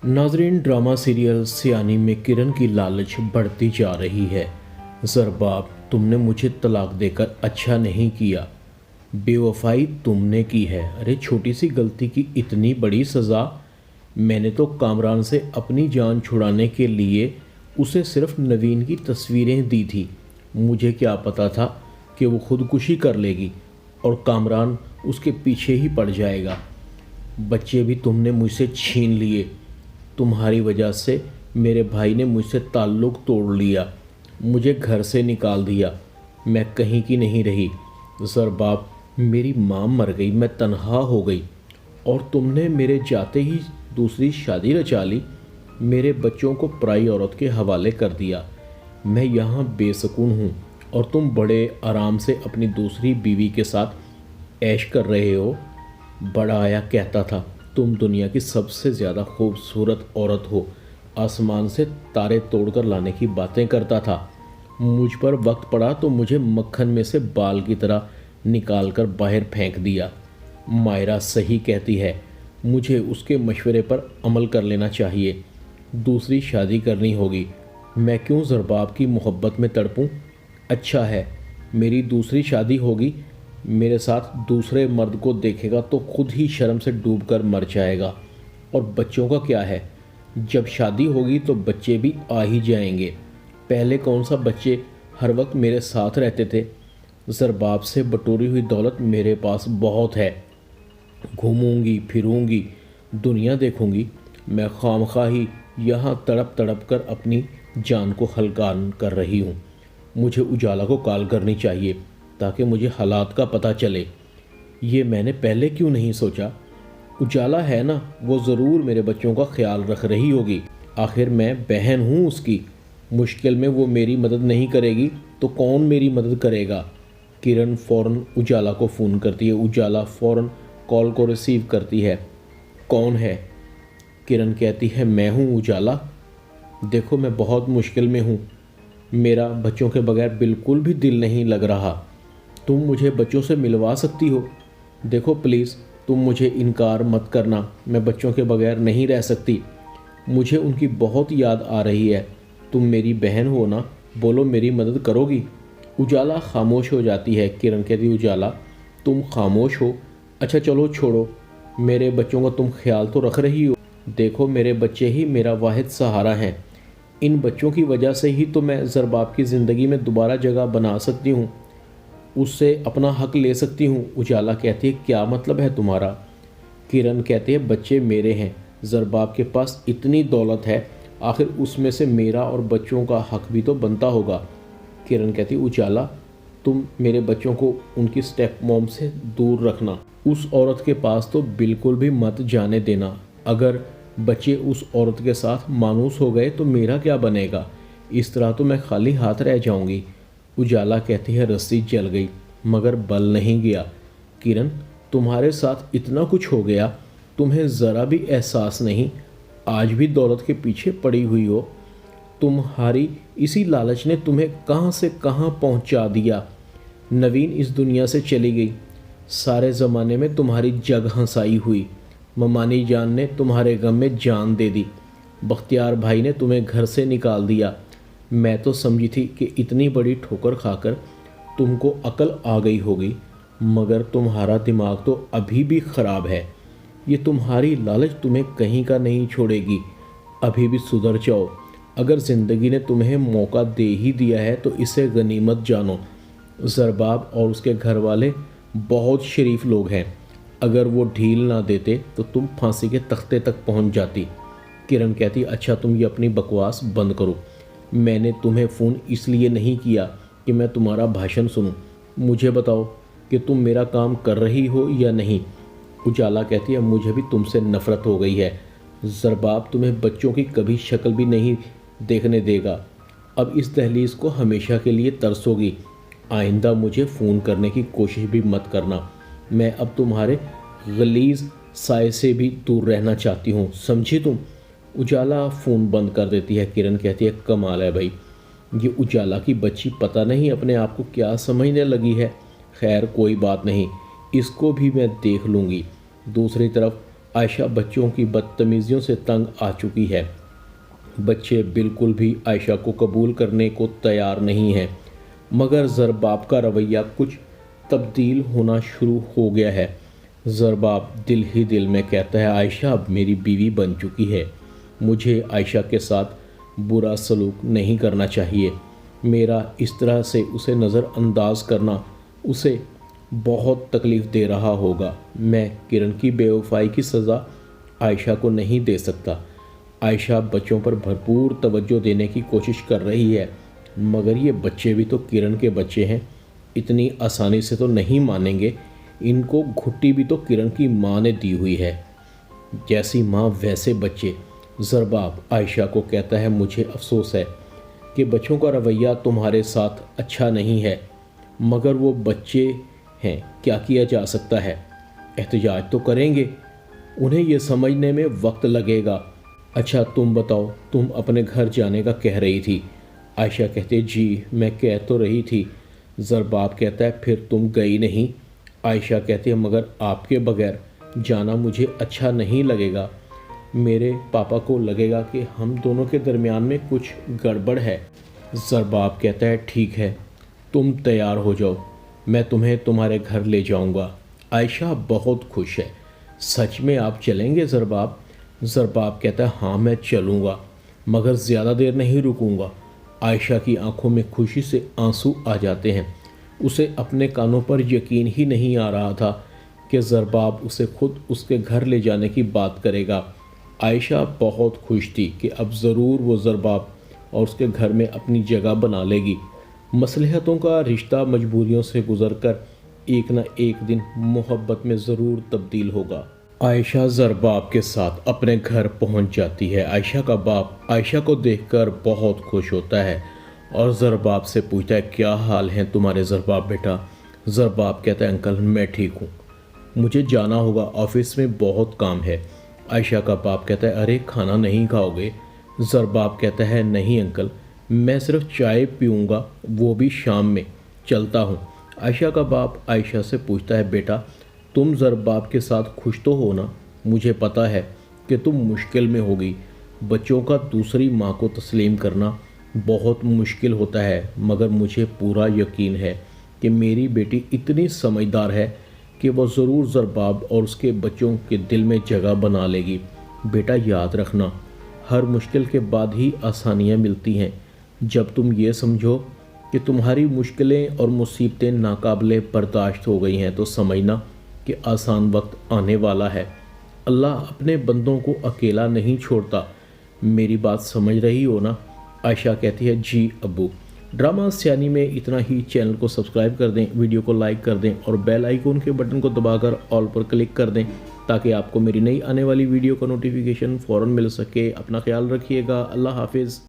नाजरीन, drama serial सियानी में किरण की लालच बढ़ती जा रही है। ज़रबाब, तुमने मुझे तलाक देकर अच्छा नहीं किया। बेवफाई तुमने की है। अरे छोटी सी गलती की इतनी बड़ी सज़ा। मैंने तो कामरान से अपनी जान छुड़ाने के लिए उसे सिर्फ नवीन की तस्वीरें दी थी। मुझे क्या पता था कि वो खुदकुशी कर लेगी और कामरान उसके पीछे ही पड़ जाएगा। बच्चे भी तुमने मुझसे छीन लिए। तुम्हारी वजह से मेरे भाई ने मुझसे ताल्लुक़ तोड़ लिया, मुझे घर से निकाल दिया। मैं कहीं की नहीं रही। ज़रबाब, मेरी माँ मर गई, मैं तन्हा हो गई और तुमने मेरे जाते ही दूसरी शादी रचा ली। मेरे बच्चों को पराई औरत के हवाले कर दिया। मैं यहाँ बेसुकून हूँ और तुम बड़े आराम से अपनी दूसरी बीवी के साथ ऐश कर रहे हो। बड़ा आया कहता था तुम दुनिया की सबसे ज़्यादा खूबसूरत औरत हो। आसमान से तारे तोड़कर लाने की बातें करता था। मुझ पर वक्त पड़ा तो मुझे मक्खन में से बाल की तरह निकाल कर बाहर फेंक दिया। मायरा सही कहती है, मुझे उसके मशवरे पर अमल कर लेना चाहिए। दूसरी शादी करनी होगी। मैं क्यों ज़रबाब की मोहब्बत में तड़पूं? अच्छा है, मेरी दूसरी शादी होगी, मेरे साथ दूसरे मर्द को देखेगा तो खुद ही शर्म से डूबकर मर जाएगा। और बच्चों का क्या है? जब शादी होगी तो बच्चे भी आ ही जाएंगे। पहले कौन सा बच्चे हर वक्त मेरे साथ रहते थे? ज़रबाब से बटोरी हुई दौलत मेरे पास बहुत है। घूमूंगी फिरूंगी, दुनिया देखूंगी। मैं खामखा ही यहाँ तड़प तड़प कर अपनी जान को हलकान कर रही हूँ। मुझे उजाला को कॉल करनी चाहिए ताकि मुझे हालात का पता चले। ये मैंने पहले क्यों नहीं सोचा? उजाला है ना, वो ज़रूर मेरे बच्चों का ख्याल रख रही होगी। आखिर मैं बहन हूँ उसकी। मुश्किल में वो मेरी मदद नहीं करेगी तो कौन मेरी मदद करेगा? किरण फ़ौरन उजाला को फ़ोन करती है। उजाला फ़ौरन कॉल को रिसीव करती है। कौन है? किरण कहती है, मैं हूँ उजाला। देखो, मैं बहुत मुश्किल में हूँ। मेरा बच्चों के बगैर बिल्कुल भी दिल नहीं लग रहा। तुम मुझे बच्चों से मिलवा सकती हो? देखो प्लीज़, तुम मुझे इनकार मत करना। मैं बच्चों के बगैर नहीं रह सकती। मुझे उनकी बहुत याद आ रही है। तुम मेरी बहन हो ना, बोलो मेरी मदद करोगी? उजाला खामोश हो जाती है। किरण कहती, उजाला तुम खामोश हो? अच्छा चलो छोड़ो, मेरे बच्चों का तुम ख्याल तो रख रही हो। देखो, मेरे बच्चे ही मेरा वाहिद सहारा हैं। इन बच्चों की वजह से ही तो मैं ज़रबाब की ज़िंदगी में दोबारा जगह बना सकती हूँ, उससे अपना हक ले सकती हूँ। उजाला कहती है, क्या मतलब है तुम्हारा? किरण कहती है, बच्चे मेरे हैं। ज़रबाब के पास इतनी दौलत है, आखिर उसमें से मेरा और बच्चों का हक भी तो बनता होगा। किरण कहती है, उजाला तुम मेरे बच्चों को उनकी स्टेप मॉम से दूर रखना। उस औरत के पास तो बिल्कुल भी मत जाने देना। अगर बच्चे उस औरत के साथ मानूस हो गए तो मेरा क्या बनेगा? इस तरह तो मैं खाली हाथ रह जाऊंगी। उजाला कहती है, रस्सी जल गई मगर बल नहीं गया। किरण, तुम्हारे साथ इतना कुछ हो गया, तुम्हें ज़रा भी एहसास नहीं? आज भी दौलत के पीछे पड़ी हुई हो। तुम्हारी इसी लालच ने तुम्हें कहाँ से कहाँ पहुँचा दिया। नवीन इस दुनिया से चली गई, सारे ज़माने में तुम्हारी जग हंसाई हुई। ममानी जान ने तुम्हारे गम में जान दे दी। बख्तियार भाई ने तुम्हें घर से निकाल दिया। मैं तो समझी थी कि इतनी बड़ी ठोकर खाकर तुमको अकल आ गई होगी, मगर तुम्हारा दिमाग तो अभी भी ख़राब है। ये तुम्हारी लालच तुम्हें कहीं का नहीं छोड़ेगी। अभी भी सुधर जाओ। अगर ज़िंदगी ने तुम्हें मौका दे ही दिया है तो इसे गनीमत जानो। ज़रबाब और उसके घर वाले बहुत शरीफ लोग हैं। अगर वो ढील ना देते तो तुम फांसी के तख्ते तक पहुंच जाती। किरण कहती, अच्छा तुम ये अपनी बकवास बंद करो। मैंने तुम्हें फ़ोन इसलिए नहीं किया कि मैं तुम्हारा भाषण सुनूं। मुझे बताओ कि तुम मेरा काम कर रही हो या नहीं। उजाला कहती है, मुझे भी तुमसे नफ़रत हो गई है। ज़रबाब तुम्हें बच्चों की कभी शक्ल भी नहीं देखने देगा। अब इस दहलीज़ को हमेशा के लिए तरसोगी। आइंदा मुझे फ़ोन करने की कोशिश भी मत करना। मैं अब तुम्हारे गलीज़ साए से भी दूर रहना चाहती हूँ, समझी तुम? उजाला फ़ोन बंद कर देती है। किरण कहती है, कमाल है भाई, ये उजाला की बच्ची पता नहीं अपने आप को क्या समझने लगी है। खैर कोई बात नहीं, इसको भी मैं देख लूँगी। दूसरी तरफ عائشہ بچوں کی بدتمیزیوں سے تنگ آ چکی ہے۔ بچے بالکل بھی عائشہ کو قبول کرنے کو تیار نہیں ہیں، مگر زرباب کا رویہ کچھ تبدیل ہونا شروع ہو گیا ہے۔ زرباب دل ہی دل میں کہتا ہے عائشہ اب میری بیوی بن چکی ہے، مجھے عائشہ کے ساتھ برا سلوک نہیں کرنا چاہیے۔ میرا اس طرح سے اسے نظر انداز کرنا اسے بہت تکلیف دے رہا ہوگا۔ میں کرن کی بے وفائی کی سزا عائشہ کو نہیں دے سکتا۔ عائشہ بچوں پر بھرپور توجہ دینے کی کوشش کر رہی ہے، مگر یہ بچے بھی تو کرن کے بچے ہیں، اتنی آسانی سے تو نہیں مانیں گے۔ ان کو گھٹی بھی تو کرن کی ماں نے دی ہوئی ہے، جیسی ماں ویسے بچے۔ زرباب عائشہ کو کہتا ہے مجھے افسوس ہے کہ بچوں کا رویہ تمہارے ساتھ اچھا نہیں ہے، مگر وہ بچے ہیں، کیا کیا جا سکتا ہے؟ احتجاج تو کریں گے، انہیں یہ سمجھنے میں وقت لگے گا۔ اچھا تم بتاؤ، تم اپنے گھر جانے کا کہہ رہی تھی۔ عائشہ کہتے جی میں کہہ تو رہی تھی۔ زرباب کہتا ہے پھر تم گئی نہیں؟ عائشہ کہتی ہے مگر آپ کے بغیر جانا مجھے اچھا نہیں لگے گا، میرے پاپا کو لگے گا کہ ہم دونوں کے درمیان میں کچھ گڑبڑ ہے۔ زرباب کہتا ہے ٹھیک ہے، تم تیار ہو جاؤ، میں تمہیں تمہارے گھر لے جاؤں گا۔ عائشہ بہت خوش ہے۔ سچ میں آپ چلیں گے زرباب؟ زرباب کہتا ہے ہاں میں چلوں گا، مگر زیادہ دیر نہیں رکوں گا۔ عائشہ کی آنکھوں میں خوشی سے آنسو آ جاتے ہیں۔ اسے اپنے کانوں پر یقین ہی نہیں آ رہا تھا کہ زرباب اسے خود اس کے گھر لے جانے کی بات کرے گا۔ عائشہ بہت خوش تھی کہ اب ضرور وہ زرباب اور اس کے گھر میں اپنی جگہ بنا لے گی۔ مصلحتوں کا رشتہ مجبوریوں سے گزر کر ایک نہ ایک دن محبت میں ضرور تبدیل ہوگا۔ عائشہ زرباب کے ساتھ اپنے گھر پہنچ جاتی ہے۔ عائشہ کا باپ عائشہ کو دیکھ کر بہت خوش ہوتا ہے اور زرباب سے پوچھتا ہے کیا حال ہیں تمہارے زرباب بیٹا؟ زرباب کہتا ہے انکل میں ٹھیک ہوں، مجھے جانا ہوگا، آفس میں بہت کام ہے۔ عائشہ کا باپ کہتا ہے ارے کھانا نہیں کھاؤ گے؟ زرباب کہتا ہے نہیں انکل، میں صرف چائے پیوں گا، وہ بھی شام میں، چلتا ہوں۔ عائشہ کا باپ عائشہ سے پوچھتا ہے بیٹا تم زرباب کے ساتھ خوش تو ہو نا؟ مجھے پتہ ہے کہ تم مشکل میں ہوگی، بچوں کا دوسری ماں کو تسلیم کرنا بہت مشکل ہوتا ہے، مگر مجھے پورا یقین ہے کہ میری بیٹی اتنی سمجھدار ہے کہ وہ ضرور زرباب اور اس کے بچوں کے دل میں جگہ بنا لے گی۔ بیٹا یاد رکھنا، ہر مشکل کے بعد ہی آسانیاں ملتی ہیں۔ جب تم یہ سمجھو کہ تمہاری مشکلیں اور مصیبتیں ناقابل برداشت ہو گئی ہیں تو سمجھنا کہ آسان وقت آنے والا ہے۔ اللہ اپنے بندوں کو اکیلا نہیں چھوڑتا۔ میری بات سمجھ رہی ہو نا؟ عائشہ کہتی ہے جی ابو۔ ڈرامہ سیانی میں اتنا ہی۔ چینل کو سبسکرائب کر دیں، ویڈیو کو لائک کر دیں اور بیل آئیکن کے بٹن کو دبا کر آل پر کلک کر دیں تاکہ آپ کو میری نئی آنے والی ویڈیو کا نوٹیفیکیشن فوراً مل سکے۔ اپنا خیال رکھیے گا۔ اللہ حافظ۔